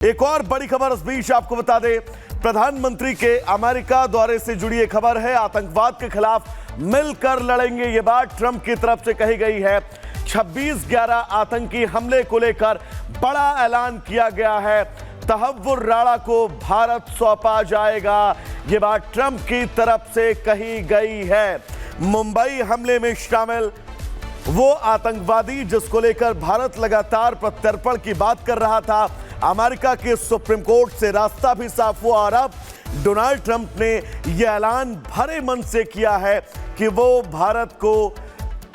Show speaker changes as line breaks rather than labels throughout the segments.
एक और बड़ी खबर इस बीच आपको बता दें, प्रधानमंत्री के अमेरिका दौरे से जुड़ी एक खबर है। आतंकवाद के खिलाफ मिलकर लड़ेंगे, ये बात ट्रंप की तरफ से कही गई है। 26/11 आतंकी हमले को लेकर बड़ा ऐलान किया गया है। तहव्वुर राणा को भारत सौंपा जाएगा, ये बात ट्रंप की तरफ से कही गई है। मुंबई हमले में शामिल वो आतंकवादी जिसको लेकर भारत लगातार प्रत्यर्पण की बात कर रहा था, अमेरिका के सुप्रीम कोर्ट से रास्ता भी साफ हुआ और अब डोनाल्ड ट्रंप ने यह ऐलान भरे मन से किया है कि वो भारत को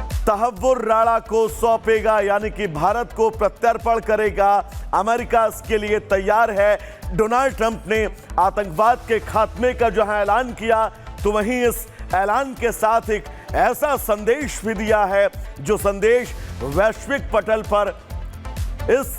तहव्वुर राणा को सौंपेगा, यानी कि भारत को प्रत्यर्पण करेगा। अमेरिका इसके लिए तैयार है। डोनाल्ड ट्रंप ने आतंकवाद के खात्मे का जो है ऐलान किया, तो वहीं इस ऐलान के साथ एक ऐसा संदेश भी दिया है जो संदेश वैश्विक पटल पर इस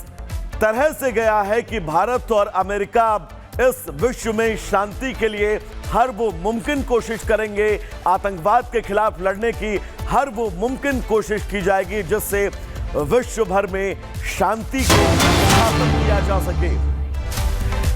तरह से गया है कि भारत और अमेरिका इस विश्व में शांति के लिए हर वो मुमकिन कोशिश करेंगे। आतंकवाद के खिलाफ लड़ने की हर वो मुमकिन कोशिश की जाएगी जिससे विश्व भर में शांति को स्थापित किया जा सके।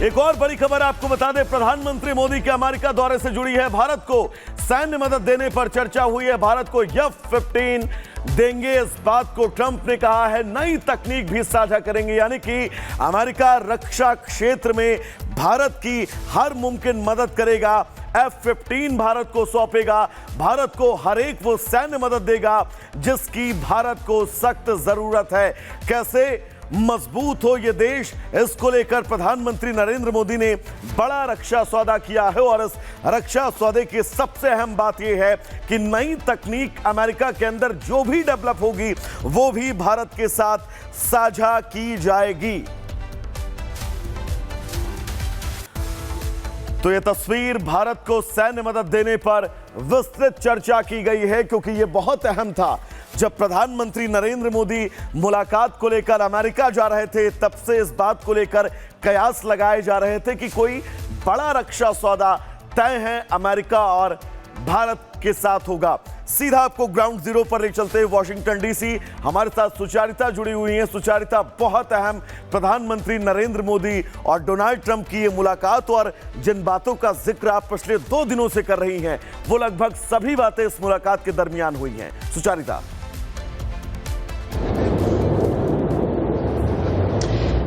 एक और बड़ी खबर आपको बता दें, प्रधानमंत्री मोदी के अमेरिका दौरे से जुड़ी है। भारत को सैन्य मदद देने पर चर्चा हुई है। भारत को F-15 देंगे, इस बात को ट्रंप ने कहा है। नई तकनीक भी साझा करेंगे, यानी कि अमेरिका रक्षा क्षेत्र में भारत की हर मुमकिन मदद करेगा। F-15 भारत को सौंपेगा, भारत को हर एक वो सैन्य मदद देगा जिसकी भारत को सख्त जरूरत है। कैसे मजबूत हो ये देश, इसको लेकर प्रधानमंत्री नरेंद्र मोदी ने बड़ा रक्षा सौदा किया है और इस रक्षा सौदे की सबसे अहम बात यह है कि नई तकनीक अमेरिका के अंदर जो भी डेवलप होगी वो भी भारत के साथ साझा की जाएगी। तो यह तस्वीर भारत को सैन्य मदद देने पर विस्तृत चर्चा की गई है, क्योंकि यह बहुत अहम था। जब प्रधानमंत्री नरेंद्र मोदी मुलाकात को लेकर अमेरिका जा रहे थे, तब से इस बात को लेकर कयास लगाए जा रहे थे कि कोई बड़ा रक्षा सौदा तय है अमेरिका और भारत के साथ होगा। सीधा आपको ग्राउंड जीरो पर ले चलते हैं, वॉशिंगटन डीसी। हमारे साथ सुचारिता जुड़ी हुई है। सुचारिता, बहुत अहम प्रधानमंत्री नरेंद्र मोदी और डोनाल्ड ट्रंप की ये मुलाकात और जिन बातों का जिक्र आप पिछले 2 दिनों से कर रही हैं, वो लगभग सभी बातें इस मुलाकात के दरमियान हुई हैं। सुचारिता।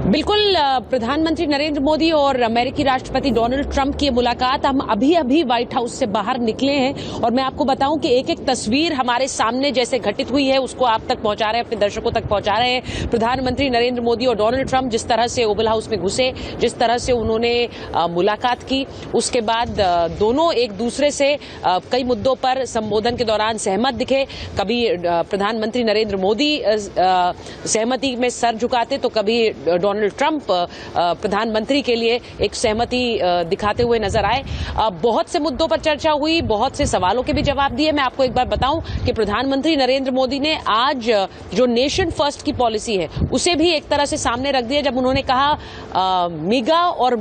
बिल्कुल, प्रधानमंत्री नरेंद्र मोदी और अमेरिकी राष्ट्रपति डोनाल्ड ट्रंप की मुलाकात, हम अभी व्हाइट हाउस से बाहर निकले हैं और मैं आपको बताऊं कि एक एक तस्वीर हमारे सामने जैसे घटित हुई है उसको आप तक पहुंचा रहे हैं, अपने दर्शकों तक पहुंचा रहे हैं। प्रधानमंत्री नरेंद्र मोदी और डोनाल्ड ट्रंप जिस तरह से ओवल हाउस में घुसे, जिस तरह से उन्होंने मुलाकात की, उसके बाद दोनों एक दूसरे से कई मुद्दों पर संबोधन के दौरान सहमत दिखे। कभी प्रधानमंत्री नरेंद्र मोदी सहमति में सर झुकाते तो कभी डोनाल्ड ट्रंप प्रधानमंत्री के लिए एक सहमति दिखाते हुए नजर आए। बहुत से मुद्दों पर चर्चा हुई, बहुत से सवालों के भी जवाब दिए। मैं आपको एक बार बताऊं कि प्रधानमंत्री नरेंद्र मोदी ने आज जो नेशन फर्स्ट की पॉलिसी है उसे भी एक तरह से सामने रख दिया, जब उन्होंने कहा मिगा और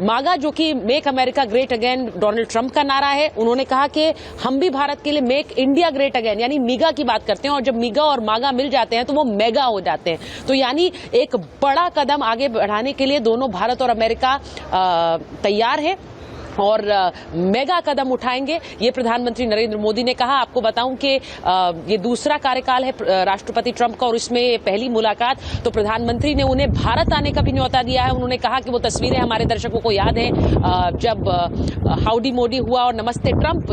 मागा जो कि make America great again Donald Trump का नारा है, उन्होंने कहा कि हम भी भारत के लिए मेक इंडिया ग्रेट अगेन यानी मिगा की बात करते हैं, और जब मिगा और मागा मिल जाते हैं तो वो मेगा हो जाते हैं। तो यानी एक बड़ा कदम आगे बढ़ाने के लिए दोनों भारत और अमेरिका तैयार है और मेगा कदम उठाएंगे, ये प्रधानमंत्री नरेंद्र मोदी ने कहा। आपको बताऊं कि ये दूसरा कार्यकाल है राष्ट्रपति ट्रंप का और इसमें पहली मुलाकात, तो प्रधानमंत्री ने उन्हें भारत आने का भी न्योता दिया है। उन्होंने कहा कि वो तस्वीरें हमारे दर्शकों को याद है जब हाउडी मोदी हुआ और नमस्ते ट्रंप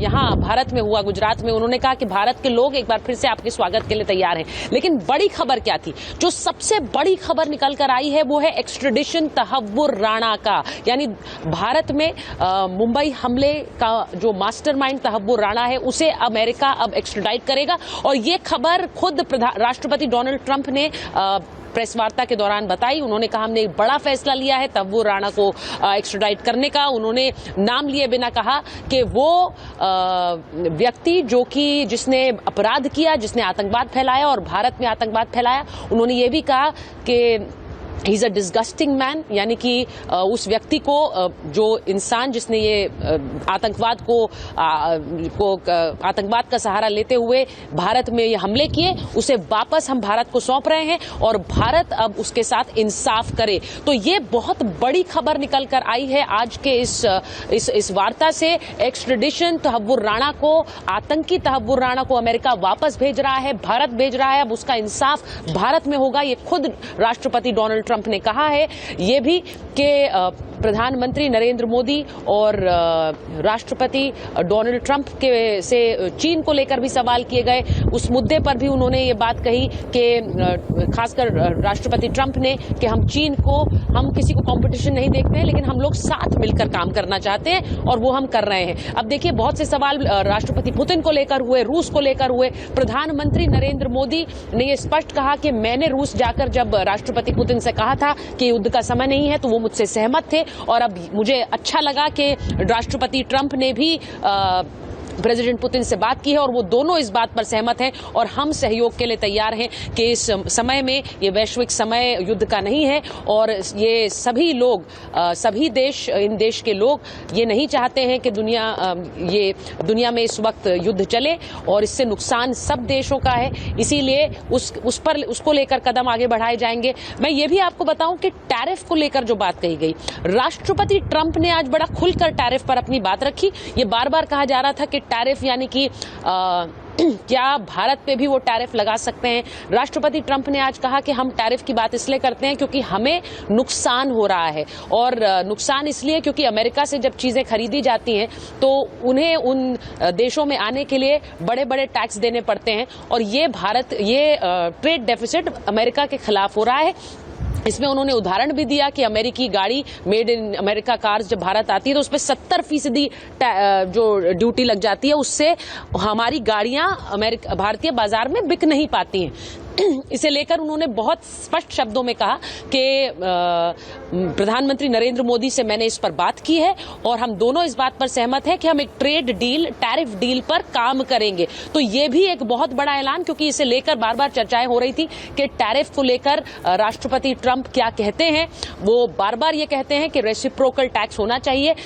यहाँ भारत में हुआ, गुजरात में। उन्होंने कहा कि भारत के लोग एक बार फिर से आपके स्वागत के लिए तैयार हैं। लेकिन बड़ी खबर क्या थी? जो सबसे बड़ी खबर निकल कर आई है वो है एक्स्ट्रेडिशन तहव्वुर राणा का, यानी भारत में मुंबई हमले का जो मास्टरमाइंड तहव्वुर राणा है उसे अमेरिका अब एक्स्ट्राडाइट करेगा। और ये खबर खुद राष्ट्रपति डोनाल्ड ट्रंप ने प्रेस वार्ता के दौरान बताई। उन्होंने कहा हमने एक बड़ा फैसला लिया है तहव्वुर राणा को एक्स्ट्राडाइट करने का। उन्होंने नाम लिए बिना कहा कि वो व्यक्ति जो कि जिसने अपराध किया, जिसने आतंकवाद फैलाया और भारत में आतंकवाद फैलाया, उन्होंने ये भी कहा कि he is a disgusting man, यानी कि उस व्यक्ति को, जो इंसान जिसने ये आतंकवाद आतंकवाद का सहारा लेते हुए भारत में ये हमले किए, उसे वापस हम भारत को सौंप रहे हैं और भारत अब उसके साथ इंसाफ करे। तो ये बहुत बड़ी खबर निकल कर आई है आज के इस वार्ता से। एक्सट्रेडिशन तहव्वुर राणा को, आतंकी तहव्वुर राणा को अमेरिका वापस भेज रहा है, भारत भेज रहा है। अब उसका इंसाफ भारत में होगा, ये खुद राष्ट्रपति डोनाल्ड ट्रंप ने कहा है। ये भी कि प्रधानमंत्री नरेंद्र मोदी और राष्ट्रपति डोनाल्ड ट्रंप के से चीन को लेकर भी सवाल किए गए। उस मुद्दे पर भी उन्होंने ये बात कही कि खासकर राष्ट्रपति ट्रंप ने कि हम चीन को, हम किसी को कंपटीशन नहीं देखते हैं, लेकिन हम लोग साथ मिलकर काम करना चाहते हैं और वो हम कर रहे हैं। अब देखिए, बहुत से सवाल राष्ट्रपति पुतिन को लेकर हुए, रूस को लेकर हुए। प्रधानमंत्री नरेंद्र मोदी ने ये स्पष्ट कहा कि मैंने रूस जाकर जब राष्ट्रपति पुतिन से कहा था कि युद्ध का समय नहीं है, तो वो मुझसे सहमत थे। और अब मुझे अच्छा लगा कि राष्ट्रपति ट्रंप ने भी प्रेसिडेंट पुतिन से बात की है और वो दोनों इस बात पर सहमत हैं और हम सहयोग के लिए तैयार हैं कि इस समय में, ये वैश्विक समय युद्ध का नहीं है और ये सभी लोग, सभी देश, इन देश के लोग ये नहीं चाहते हैं कि दुनिया में इस वक्त युद्ध चले और इससे नुकसान सब देशों का है। इसीलिए उसको लेकर कदम आगे बढ़ाए जाएंगे। मैं ये भी आपको बताऊं कि टैरिफ को लेकर जो बात कही गई, राष्ट्रपति ट्रंप ने आज बड़ा खुलकर टैरिफ पर अपनी बात रखी। ये बार बार कहा जा रहा था कि टैरिफ यानी कि क्या भारत पे भी वो टैरिफ लगा सकते हैं। राष्ट्रपति ट्रंप ने आज कहा कि हम टैरिफ की बात इसलिए करते हैं क्योंकि हमें नुकसान हो रहा है, और नुकसान इसलिए क्योंकि अमेरिका से जब चीजें खरीदी जाती हैं तो उन्हें उन देशों में आने के लिए बड़े बड़े टैक्स देने पड़ते हैं और ये ट्रेड डेफिसिट अमेरिका के खिलाफ हो रहा है। इसमें उन्होंने उदाहरण भी दिया कि अमेरिकी गाड़ी, मेड इन अमेरिका कार्स जब भारत आती है तो उसपे 70% जो ड्यूटी लग जाती है, उससे हमारी गाड़ियां भारतीय बाजार में बिक नहीं पाती हैं। इसे लेकर उन्होंने बहुत स्पष्ट शब्दों में कहा कि प्रधानमंत्री नरेंद्र मोदी से मैंने इस पर बात की है और हम दोनों इस बात पर सहमत हैं कि हम एक ट्रेड डील, टैरिफ डील पर काम करेंगे। तो ये भी एक बहुत बड़ा ऐलान, क्योंकि इसे लेकर बार बार चर्चाएं हो रही थी कि टैरिफ को लेकर राष्ट्रपति ट्रंप क्या कहते हैं। वो बार बार ये कहते हैं कि रेसिप्रोकल टैक्स होना चाहिए।